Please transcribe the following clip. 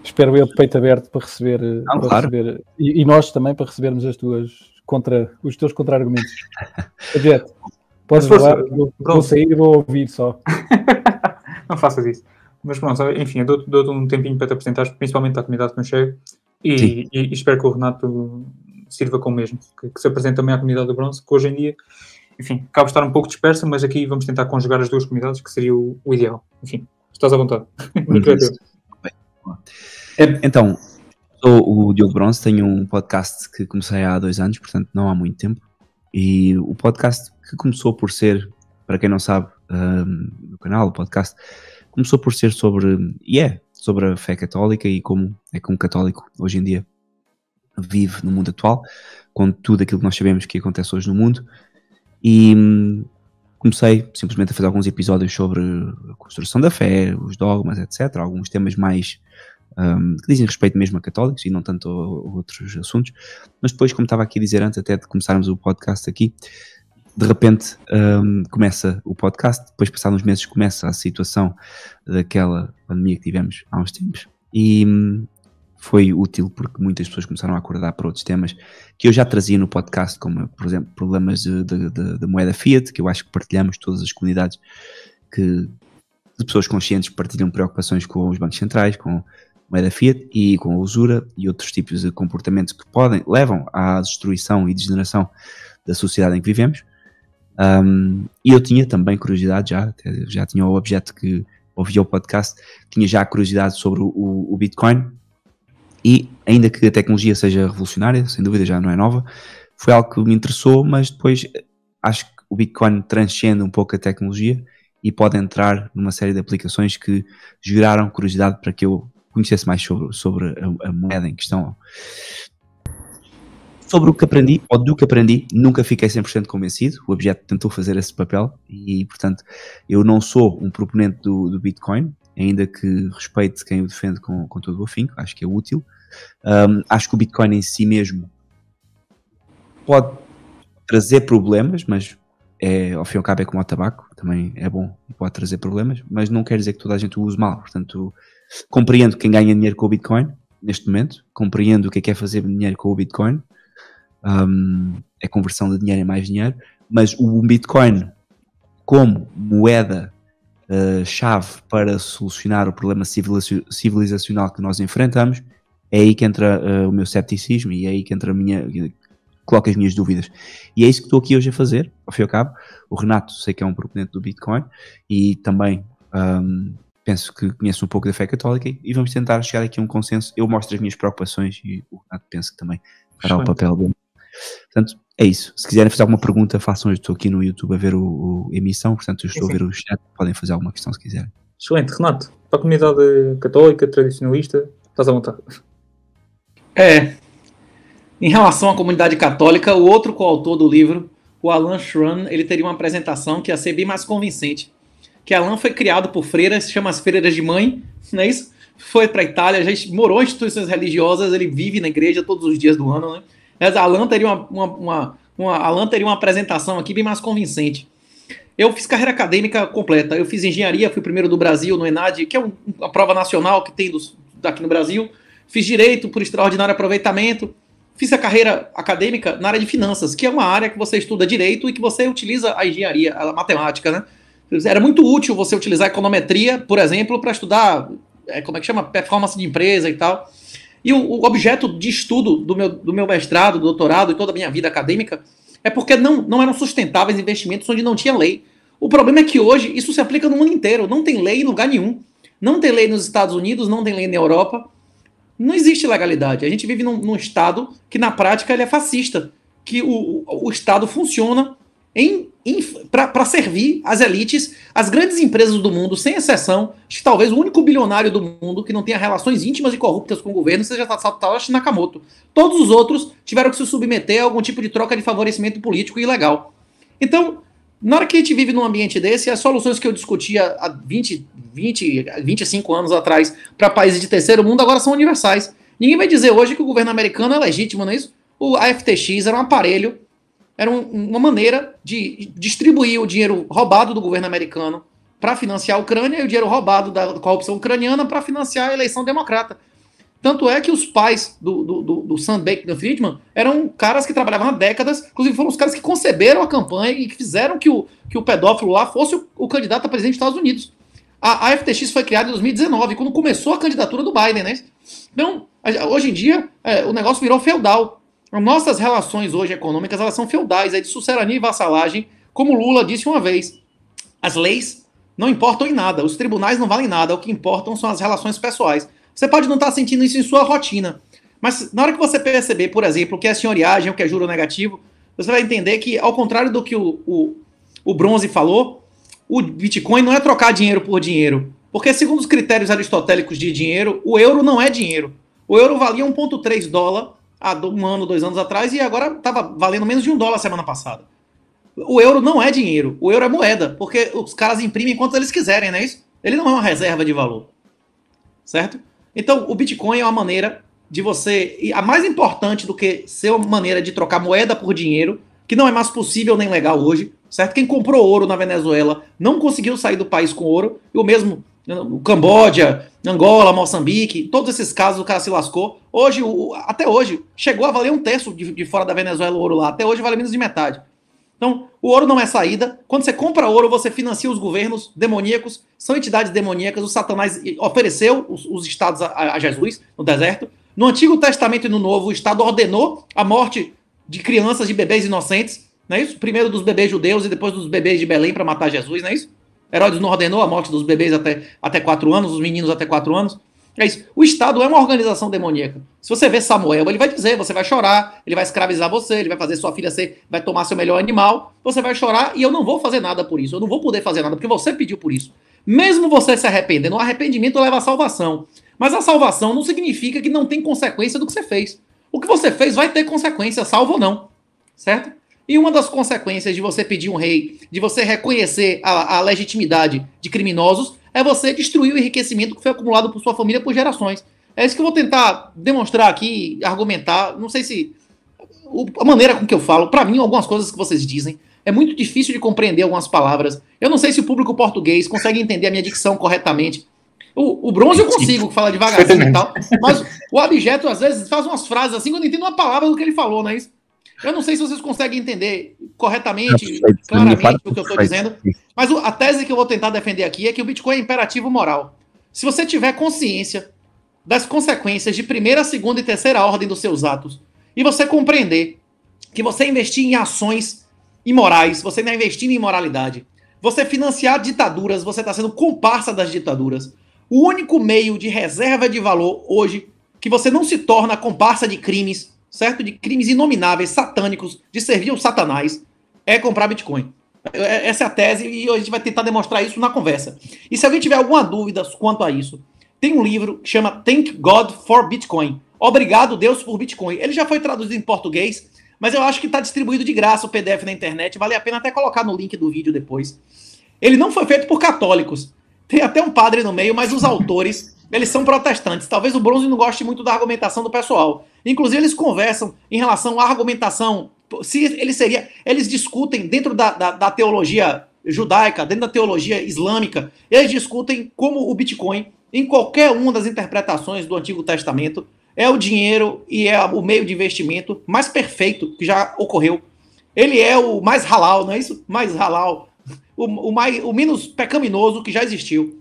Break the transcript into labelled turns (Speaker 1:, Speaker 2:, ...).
Speaker 1: espero eu de peito aberto para receber,
Speaker 2: claro.
Speaker 1: receber e nós também para recebermos os teus contra-argumentos. Jet, podes falar, vou sair e vou ouvir só.
Speaker 3: Não faças isso. Mas pronto, enfim, eu dou-te um tempinho para te apresentares, principalmente à comunidade que não chega, e espero que o Renato sirva com o mesmo, que se apresente também à comunidade do bronze, que hoje em dia, enfim, acaba de estar um pouco dispersa, mas aqui vamos tentar conjugar as duas comunidades, que seria o ideal. Enfim, estás à vontade.
Speaker 2: Então, sou o Diogo Bronze, tenho um podcast que comecei há 2 anos, portanto não há muito tempo, e o podcast que começou por ser, para quem não sabe, no canal, o podcast, começou por ser sobre a fé católica e como é que um católico hoje em dia vive no mundo atual, com tudo aquilo que nós sabemos que acontece hoje no mundo, e comecei simplesmente a fazer alguns episódios sobre a construção da fé, os dogmas, etc. Alguns temas mais que dizem respeito mesmo a católicos e não tanto a outros assuntos. Mas depois, como estava aqui a dizer antes até de começarmos o podcast aqui, de repente começa o podcast, depois passados uns meses começa a situação daquela pandemia que tivemos há uns tempos e foi útil porque muitas pessoas começaram a acordar para outros temas que eu já trazia no podcast, como por exemplo problemas de moeda fiat, que eu acho que partilhamos todas as comunidades de pessoas conscientes que partilham preocupações com os bancos centrais, com moeda fiat e com a usura e outros tipos de comportamentos que levam à destruição e degeneração da sociedade em que vivemos. E eu tinha também curiosidade, já tinha o objeto que ouvia o podcast, tinha já curiosidade sobre o Bitcoin, e ainda que a tecnologia seja revolucionária, sem dúvida já não é nova, foi algo que me interessou, mas depois acho que o Bitcoin transcende um pouco a tecnologia e pode entrar numa série de aplicações que geraram curiosidade para que eu conhecesse mais sobre a moeda em questão. Sobre o que aprendi, ou do que aprendi, nunca fiquei 100% convencido. O objeto tentou fazer esse papel e, portanto, eu não sou um proponente do Bitcoin, ainda que respeite quem o defende com todo o afinco, acho que é útil. Acho que o Bitcoin em si mesmo pode trazer problemas, mas ao fim e ao cabo é como o tabaco, também é bom e pode trazer problemas, mas não quer dizer que toda a gente o use mal. Portanto, compreendo quem ganha dinheiro com o Bitcoin, neste momento, compreendo o que é fazer dinheiro com o Bitcoin, é conversão de dinheiro em mais dinheiro, mas o Bitcoin como moeda chave para solucionar o problema civilizacional que nós enfrentamos, é aí que entra o meu cepticismo e é aí que entra coloco as minhas dúvidas. E é isso que estou aqui hoje a fazer, ao fim e ao cabo. O Renato sei que é um proponente do Bitcoin e também penso que conhece um pouco da fé católica e vamos tentar chegar aqui a um consenso. Eu mostro as minhas preocupações e o Renato penso que também fará o papel dele. Portanto, é isso. Se quiserem fazer alguma pergunta, façam. Eu estou aqui no YouTube a ver a emissão, portanto eu estou a ver o chat, podem fazer alguma questão se quiserem.
Speaker 3: Excelente, Renato. Para a comunidade católica, tradicionalista, estás à vontade.
Speaker 4: Em relação à comunidade católica, o outro coautor do livro, o Alan Schramm, ele teria uma apresentação que ia ser bem mais convincente. Que Alan foi criado por freiras, se chama as freiras de mãe, não é isso? Foi para a Itália, já morou em instituições religiosas, ele vive na igreja todos os dias do ano, né? Mas Alan teria Alan teria uma apresentação aqui bem mais convincente. Eu fiz carreira acadêmica completa. Eu fiz engenharia, fui o primeiro do Brasil no ENAD, que é uma prova nacional que tem daqui no Brasil. Fiz direito por extraordinário aproveitamento. Fiz a carreira acadêmica na área de finanças, que é uma área que você estuda direito e que você utiliza a engenharia, a matemática, né? Era muito útil você utilizar a econometria, por exemplo, para estudar, performance de empresa e tal. E o objeto de estudo do meu mestrado, do doutorado e toda a minha vida acadêmica é porque não eram sustentáveis investimentos onde não tinha lei. O problema é que hoje isso se aplica no mundo inteiro. Não tem lei em lugar nenhum. Não tem lei nos Estados Unidos, não tem lei na Europa. Não existe legalidade. A gente vive num Estado que, na prática, ele é fascista. Que o Estado funciona para servir as elites, as grandes empresas do mundo, sem exceção. Acho que talvez o único bilionário do mundo que não tenha relações íntimas e corruptas com o governo seja Satoshi Nakamoto. Todos os outros tiveram que se submeter a algum tipo de troca de favorecimento político ilegal. Então, na hora que a gente vive num ambiente desse, as soluções que eu discutia há 25 anos atrás para países de terceiro mundo agora são universais. Ninguém vai dizer hoje que o governo americano é legítimo, não é isso? A FTX era um aparelho, era uma maneira de distribuir o dinheiro roubado do governo americano para financiar a Ucrânia e o dinheiro roubado da corrupção ucraniana para financiar a eleição democrata. Tanto é que os pais do Sam Bankman-Friedman eram caras que trabalhavam há décadas, inclusive foram os caras que conceberam a campanha e que fizeram que o pedófilo lá fosse o candidato a presidente dos Estados Unidos. A FTX foi criada em 2019, quando começou a candidatura do Biden, né? Então, hoje em dia, o negócio virou feudal. Nossas relações hoje econômicas, elas são feudais, é de sucerania e vassalagem, como Lula disse uma vez. As leis não importam em nada, os tribunais não valem nada, o que importam são as relações pessoais. Você pode não estar sentindo isso em sua rotina, mas na hora que você perceber, por exemplo, o que é senhoriagem, o que é juro negativo, você vai entender que, ao contrário do que o Bronze falou, o Bitcoin não é trocar dinheiro por dinheiro, porque segundo os critérios aristotélicos de dinheiro, o euro não é dinheiro. O euro valia 1,3 dólar há 1 ano, 2 anos atrás, e agora estava valendo menos de $1 semana passada. O euro não é dinheiro, o euro é moeda, porque os caras imprimem quanto eles quiserem, não é isso? Ele não é uma reserva de valor, certo? Então, o Bitcoin é uma maneira de você... E a mais importante do que ser uma maneira de trocar moeda por dinheiro, que não é mais possível nem legal hoje, certo? Quem comprou ouro na Venezuela não conseguiu sair do país com ouro, e o mesmo o Camboja, Angola, Moçambique, todos esses casos o cara se lascou. Hoje, até hoje, chegou a valer 1/3 de fora da Venezuela o ouro lá, até hoje vale menos de metade. Então, o ouro não é saída. Quando você compra ouro, você financia os governos demoníacos, são entidades demoníacas. O Satanás ofereceu os estados a Jesus no deserto. No Antigo Testamento e no Novo, o Estado ordenou a morte de crianças, de bebês inocentes, não é isso? Primeiro dos bebês judeus e depois dos bebês de Belém para matar Jesus, não é isso? Herodes não ordenou a morte dos bebês até 4 anos, os meninos até 4 anos. É isso. O Estado é uma organização demoníaca. Se você vê Samuel, ele vai dizer, você vai chorar, ele vai escravizar você, ele vai fazer sua filha vai tomar seu melhor animal, você vai chorar e eu não vou fazer nada por isso, eu não vou poder fazer nada porque você pediu por isso. Mesmo você se arrependendo, o arrependimento leva à salvação. Mas a salvação não significa que não tem consequência do que você fez. O que você fez vai ter consequência, salvo ou não. Certo? E uma das consequências de você pedir um rei, de você reconhecer a legitimidade de criminosos, é você destruir o enriquecimento que foi acumulado por sua família por gerações. É isso que eu vou tentar demonstrar aqui, argumentar. Não sei se... A maneira com que eu falo, para mim, algumas coisas que vocês dizem, é muito difícil de compreender algumas palavras. Eu não sei se o público português consegue entender a minha dicção corretamente. O Bronze eu consigo falar devagarzinho e tal, mas o Abjeto, às vezes, faz umas frases assim que eu não entendo uma palavra do que ele falou, não é isso? Eu não sei se vocês conseguem entender corretamente, claramente o que eu estou dizendo, mas a tese que eu vou tentar defender aqui é que o Bitcoin é imperativo moral. Se você tiver consciência das consequências de primeira, segunda e terceira ordem dos seus atos, e você compreender que você investir em ações imorais, você não é investindo em imoralidade, você financiar ditaduras, você está sendo comparsa das ditaduras. O único meio de reserva de valor hoje, que você não se torna comparsa de crimes, certo? De crimes inomináveis, satânicos, de servir ao Satanás, é comprar Bitcoin. Essa é a tese e a gente vai tentar demonstrar isso na conversa. E se alguém tiver alguma dúvida quanto a isso, tem um livro que chama Thank God for Bitcoin. Obrigado, Deus, por Bitcoin. Ele já foi traduzido em português, mas eu acho que está distribuído de graça o PDF na internet. Vale a pena até colocar no link do vídeo depois. Ele não foi feito por católicos. Tem até um padre no meio, mas os autores, eles são protestantes. Talvez o Bronze não goste muito da argumentação do pessoal. Inclusive, eles conversam em relação à argumentação. Se ele seria... Eles discutem dentro da teologia judaica, dentro da teologia islâmica, eles discutem como o Bitcoin, em qualquer uma das interpretações do Antigo Testamento, é o dinheiro e é o meio de investimento mais perfeito que já ocorreu. Ele é o mais halal, não é isso? Mais halal. O menos pecaminoso que já existiu.